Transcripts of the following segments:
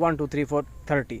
1 2 3 4 30,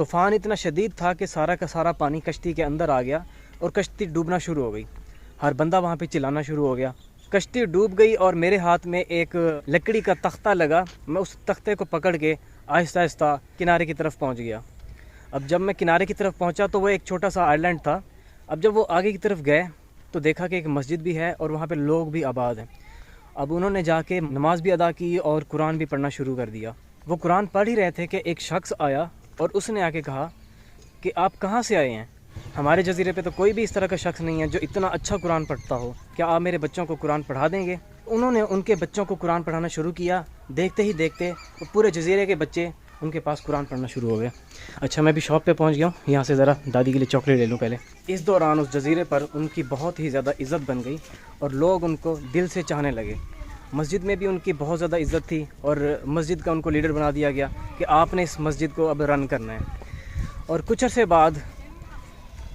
طوفان اتنا شدید تھا کہ سارا کا سارا پانی کشتی کے اندر آ گیا اور کشتی ڈوبنا شروع ہو گئی. ہر بندہ وہاں پہ چلانا شروع ہو گیا. کشتی ڈوب گئی اور میرے ہاتھ میں ایک لکڑی کا تختہ لگا. میں اس تختے کو پکڑ کے آہستہ آہستہ کنارے کی طرف پہنچ گیا. اب جب میں کنارے کی طرف پہنچا تو وہ ایک چھوٹا سا آئی لینڈ تھا. اب جب وہ آگے کی طرف گئے تو دیکھا کہ ایک مسجد بھی ہے اور وہاں پہ لوگ بھی آباد ہیں. اب انہوں نے جا کے نماز بھی ادا کی اور قرآن بھی پڑھنا شروع کر دیا. وہ قرآن پڑھ ہی رہے تھے کہ ایک شخص آیا اور اس نے آ کے کہا کہ آپ کہاں سے آئے ہیں؟ ہمارے جزیرے پہ تو کوئی بھی اس طرح کا شخص نہیں ہے جو اتنا اچھا قرآن پڑھتا ہو. کیا آپ میرے بچوں کو قرآن پڑھا دیں گے؟ انہوں نے ان کے بچوں کو قرآن پڑھانا شروع کیا. دیکھتے ہی دیکھتے پورے جزیرے کے بچے ان کے پاس قرآن پڑھنا شروع ہو گیا. اچھا میں بھی شاپ پہ پہنچ گیا ہوں. یہاں سے ذرا دادی کے لیے چاکلیٹ لے لوں پہلے. اس دوران اس جزیرے پر ان کی بہت ہی زیادہ عزت بن گئی اور لوگ ان کو دل سے چاہنے لگے. مسجد میں بھی ان کی بہت زیادہ عزت تھی اور مسجد کا ان کو لیڈر بنا دیا گیا کہ آپ نے اس مسجد کو اب رن کرنا ہے. اور کچھ عرصے بعد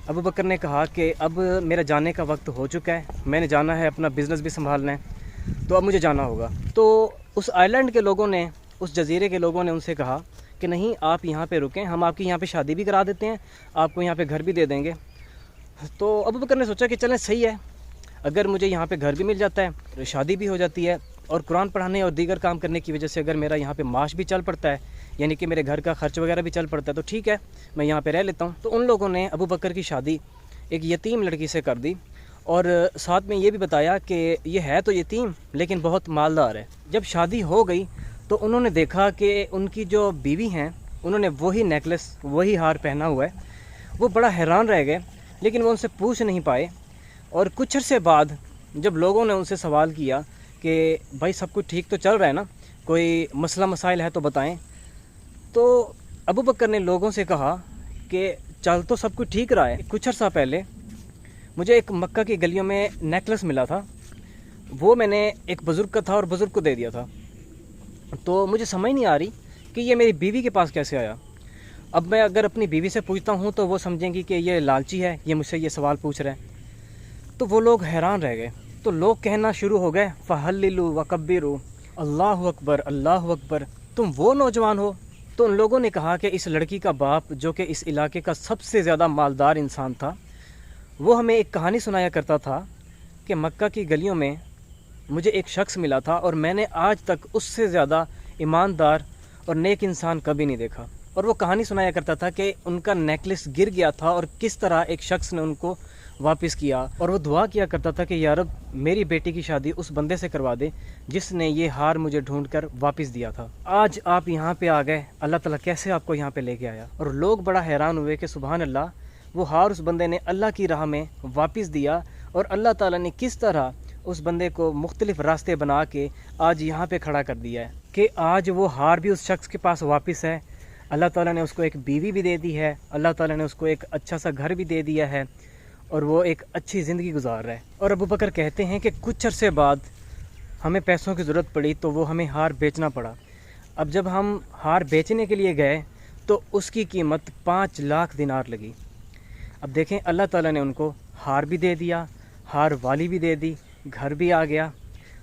ابو بکر نے کہا کہ اب میرا جانے کا وقت ہو چکا ہے, میں نے جانا ہے, اپنا بزنس بھی سنبھالنا ہے, تو اب مجھے جانا ہوگا. تو اس آئی لینڈ کے لوگوں نے, اس جزیرے کے لوگوں نے ان سے کہا کہ نہیں آپ یہاں پہ رکیں, ہم آپ کی یہاں پہ شادی بھی کرا دیتے ہیں, آپ کو یہاں پہ گھر بھی دے دیں گے. تو ابو بکر نے سوچا کہ چلیں صحیح ہے, اگر مجھے یہاں پہ گھر بھی مل جاتا ہے, شادی بھی ہو جاتی ہے اور قرآن پڑھانے اور دیگر کام کرنے کی وجہ سے اگر میرا یہاں پہ معاش بھی چل پڑتا ہے, یعنی کہ میرے گھر کا خرچ وغیرہ بھی چل پڑتا ہے, تو ٹھیک ہے میں یہاں پہ رہ لیتا ہوں. تو ان لوگوں نے ابو بکر کی شادی ایک یتیم لڑکی سے کر دی اور ساتھ میں یہ بھی بتایا کہ یہ ہے تو یتیم لیکن بہت مالدار ہے. جب شادی ہو گئی تو انہوں نے دیکھا کہ ان کی جو بیوی ہیں انہوں نے وہی نیکلس, وہی ہار پہنا ہوا ہے. وہ بڑا حیران رہ گئے لیکن وہ ان سے پوچھ نہیں پائے. اور کچھ عرصے بعد جب لوگوں نے ان سے سوال کیا کہ بھائی سب کچھ ٹھیک تو چل رہا ہے نا, کوئی مسئلہ مسائل ہے تو بتائیں, تو ابو بکر نے لوگوں سے کہا کہ چل تو سب کچھ ٹھیک رہا ہے. کچھ عرصہ پہلے مجھے ایک مکہ کی گلیوں میں نیکلس ملا تھا, وہ میں نے ایک بزرگ کا تھا اور بزرگ کو دے دیا تھا. تو مجھے سمجھ نہیں آ رہی کہ یہ میری بیوی کے پاس کیسے آیا. اب میں اگر اپنی بیوی سے پوچھتا ہوں تو وہ سمجھیں گی کہ یہ لالچی ہے, یہ مجھ سے یہ سوال پوچھ رہے ہیں. تو وہ لوگ حیران رہ گئے. تو لوگ کہنا شروع ہو گئے فہللوا وکبروا, اللہ اکبر اللہ اکبر, تم وہ نوجوان ہو. تو ان لوگوں نے کہا کہ اس لڑکی کا باپ جو کہ اس علاقے کا سب سے زیادہ مالدار انسان تھا, وہ ہمیں ایک کہانی سنایا کرتا تھا کہ مکہ کی گلیوں میں مجھے ایک شخص ملا تھا اور میں نے آج تک اس سے زیادہ ایماندار اور نیک انسان کبھی نہیں دیکھا. اور وہ کہانی سنایا کرتا تھا کہ ان کا نیکلس گر گیا تھا اور کس طرح ایک شخص نے ان کو واپس کیا, اور وہ دعا کیا کرتا تھا کہ یا رب میری بیٹی کی شادی اس بندے سے کروا دے جس نے یہ ہار مجھے ڈھونڈ کر واپس دیا تھا. آج آپ یہاں پہ آ گئے, اللہ تعالیٰ کیسے آپ کو یہاں پہ لے کے آیا. اور لوگ بڑا حیران ہوئے کہ سبحان اللہ, وہ ہار اس بندے نے اللہ کی راہ میں واپس دیا اور اللہ تعالیٰ نے کس طرح اس بندے کو مختلف راستے بنا کے آج یہاں پہ کھڑا کر دیا ہے کہ آج وہ ہار بھی اس شخص کے پاس واپس ہے. اللہ تعالیٰ نے اس کو ایک بیوی بھی دے دی ہے, اللہ تعالیٰ نے اس کو ایک اچھا سا گھر بھی دے دیا ہے اور وہ ایک اچھی زندگی گزار رہا ہے. اور ابو بکر کہتے ہیں کہ کچھ عرصے بعد ہمیں پیسوں کی ضرورت پڑی تو وہ ہمیں ہار بیچنا پڑا. اب جب ہم ہار بیچنے کے لیے گئے تو اس کی قیمت 5 لاکھ دینار لگی. اب دیکھیں اللہ تعالیٰ نے ان کو ہار بھی دے دیا, ہار والی بھی دے دی, گھر بھی آ گیا.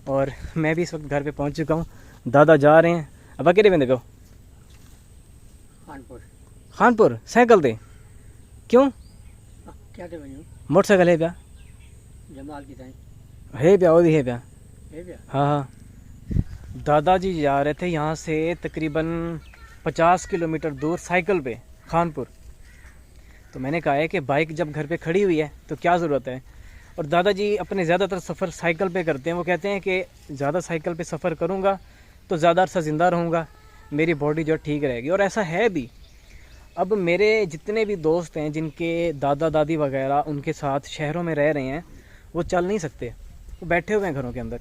اور میں بھی اس وقت گھر پہ پہنچ چکا ہوں. دادا جا رہے ہیں. اب اکیلے بندے کو خانپور سائیکل دے کیوں کیا کہ موٹر سائیکل ہے پیا جمال کی تائیں ہے پیا, وہ بھی ہے پیا. ہے بیا ہاں ہاں, دادا جی جا رہے تھے یہاں سے تقریباً 50 کلومیٹر دور سائیکل پہ خانپور. تو میں نے کہا ہے کہ بائک جب گھر پہ کھڑی ہوئی ہے تو کیا ضرورت ہے. اور دادا جی اپنے زیادہ تر سفر سائیکل پہ کرتے ہیں. وہ کہتے ہیں کہ زیادہ سائیکل پہ سفر کروں گا تو زیادہ عرصہ زندہ رہوں گا, میری باڈی جو ٹھیک رہے گی. اور ایسا ہے بھی. اب میرے جتنے بھی دوست ہیں جن کے دادا دادی وغیرہ ان کے ساتھ شہروں میں رہ رہے ہیں, وہ چل نہیں سکتے, وہ بیٹھے ہوئے ہیں گھروں کے اندر.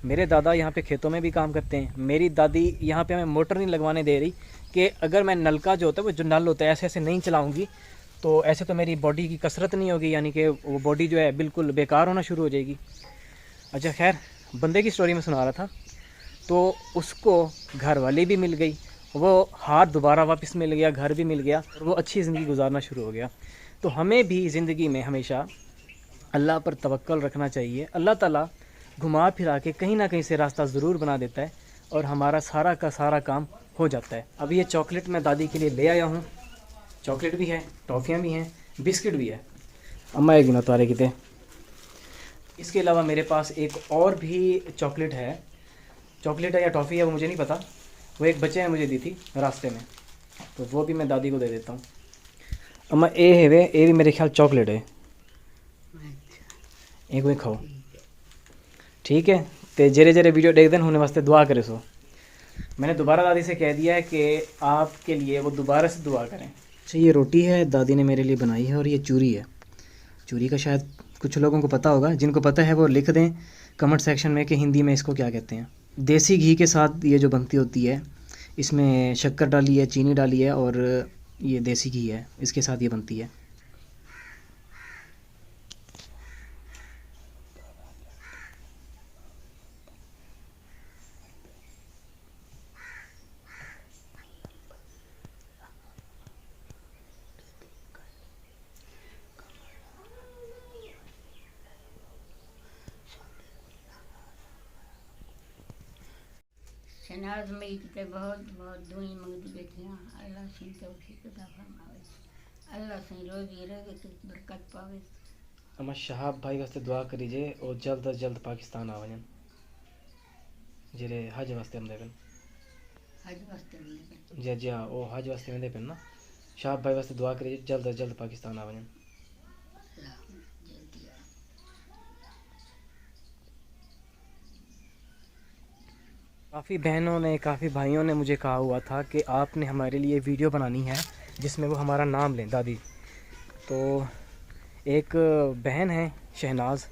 میرے دادا یہاں پہ کھیتوں میں بھی کام کرتے ہیں. میری دادی یہاں پہ ہمیں موٹر نہیں لگوانے دے رہی کہ اگر میں نل کا جو ہوتا ہے, وہ جو نل ہوتا ہے, ایسے ایسے نہیں چلاؤں گی تو ایسے تو میری باڈی کی کثرت نہیں ہوگی, یعنی کہ وہ باڈی جو ہے بالکل بیکار ہونا شروع ہو جائے گی. اچھا خیر, بندے کی سٹوری میں سنا رہا تھا. تو اس کو گھر والی بھی مل گئی, وہ ہاتھ دوبارہ واپس مل گیا, گھر بھی مل گیا, اور وہ اچھی زندگی گزارنا شروع ہو گیا. تو ہمیں بھی زندگی میں ہمیشہ اللہ پر توکل رکھنا چاہیے. اللہ تعالیٰ گھما پھرا کے کہیں نہ کہیں سے راستہ ضرور بنا دیتا ہے اور ہمارا سارا کا سارا کام ہو جاتا ہے. اب یہ چاکلیٹ میں دادی کے لیے لے آیا ہوں. چاکلیٹ بھی ہے, ٹافیاں بھی ہیں, بسکٹ بھی ہے. اما ایک گنا تارے کتے. اس کے علاوہ میرے پاس ایک اور بھی چاکلیٹ ہے یا ٹافی ہے وہ مجھے نہیں پتہ, وہ ایک بچے نے مجھے دی تھی راستے میں, تو وہ بھی میں دادی کو دے دیتا ہوں. اما اے ہے وے, اے بھی میرے خیال چاکلیٹ ہے, ایک وہ کھاؤ ٹھیک ہے. تو جرے جرے ویڈیو دیکھ دیں ہونے واسطے دعا کرے سو. میں نے دوبارہ دادی سے کہہ دیا ہے کہ آپ کے لیے وہ دوبارہ سے دعا کریں. اچھا یہ روٹی ہے دادی نے میرے لیے بنائی ہے, اور یہ چوری ہے. چوری کا شاید کچھ لوگوں کو پتہ ہوگا, جن کو پتہ ہے وہ لکھ دیں کمنٹ سیکشن میں کہ ہندی میں اس کو کیا کہتے ہیں. دیسی گھی کے ساتھ یہ جو بنتی ہوتی ہے, اس میں شکر ڈالی ہے, چینی ڈالی ہے, اور یہ دیسی گھی ہے, اس کے ساتھ یہ بنتی ہے. شناز میں تے بہت بہت دعائیں منگتی بیٹھیاں. اللہ سے توفیق عطا فرماوے, اللہ سے روزی رزق برکت پاوے. اما شہاب بھائی واسطے دعا کریجے اور جلد از جلد پاکستان آ ونجن, جڑے حج واسطے آمدے پن. حج واسطے بھی جی جی ہاں, وہ حج واسطے آمدے پن نا. شہاب بھائی واسطے دعا کریجے جلد از جلد پاکستان آ ونجن. جلدی آ. کافی بہنوں نے, کافی بھائیوں نے مجھے کہا ہوا تھا کہ آپ نے ہمارے لیے ویڈیو بنانی ہے جس میں وہ ہمارا نام لیں دادی. تو ایک بہن ہے شہناز,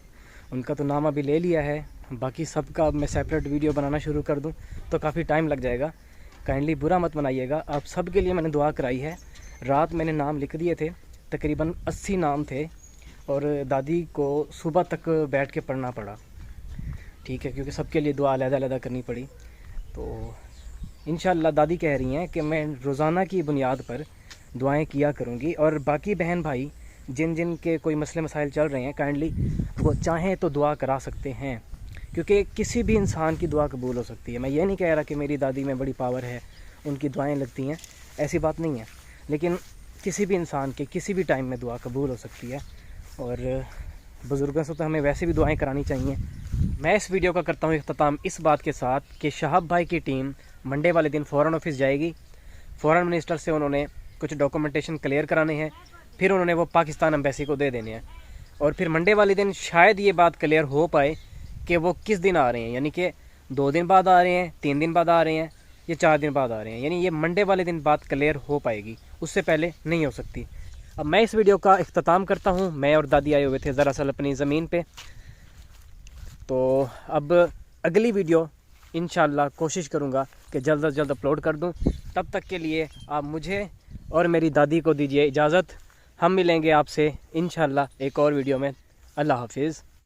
ان کا تو نام ابھی لے لیا ہے, باقی سب کا اب میں سیپریٹ ویڈیو بنانا شروع کر دوں تو کافی ٹائم لگ جائے گا. کائنڈلی برا مت منائیے گا. آپ سب کے لیے میں نے دعا کرائی ہے. رات میں نے نام لکھ دیے تھے, تقریباً 80 نام تھے, اور دادی کو صبح تک بیٹھ کے پڑھنا پڑا ٹھیک ہے, کیونکہ سب کے لیے دعا علیحدہ علیحدہ کرنی پڑی. تو انشاءاللہ دادی کہہ رہی ہیں کہ میں روزانہ کی بنیاد پر دعائیں کیا کروں گی. اور باقی بہن بھائی جن کے کوئی مسئلے مسائل چل رہے ہیں, کائنڈلی وہ چاہیں تو دعا کرا سکتے ہیں, کیونکہ کسی بھی انسان کی دعا قبول ہو سکتی ہے. میں یہ نہیں کہہ رہا کہ میری دادی میں بڑی پاور ہے, ان کی دعائیں لگتی ہیں, ایسی بات نہیں ہے, لیکن کسی بھی انسان کے کسی بھی ٹائم میں دعا قبول ہو سکتی ہے. اور بزرگوں سے تو ہمیں ویسے بھی دعائیں کرانی چاہیے. میں اس ویڈیو کا کرتا ہوں اختتام اس بات کے ساتھ کہ شہاب بھائی کی ٹیم منڈے والے دن فورن آفس جائے گی. فورن منسٹر سے انہوں نے کچھ ڈاکومنٹیشن کلیئر کرانے ہیں, پھر انہوں نے وہ پاکستان ایمبیسی کو دے دینے ہیں. اور پھر منڈے والے دن شاید یہ بات کلیئر ہو پائے کہ وہ کس دن آ رہے ہیں, یعنی کہ 2 دن بعد آ رہے ہیں, 3 دن بعد آ رہے ہیں, یا 4 دن بعد آ رہے ہیں. یعنی یہ منڈے والے دن بات کلیئر ہو پائے گی, اس سے پہلے نہیں ہو سکتی. اب میں اس ویڈیو کا اختتام کرتا ہوں. میں اور دادی آئے ہوئے تھے دراصل اپنی زمین پہ, تو اب اگلی ویڈیو انشاءاللہ کوشش کروں گا کہ جلد از جلد اپلوڈ کر دوں. تب تک کے لیے آپ مجھے اور میری دادی کو دیجیے اجازت. ہم ملیں گے آپ سے انشاءاللہ ایک اور ویڈیو میں. اللہ حافظ.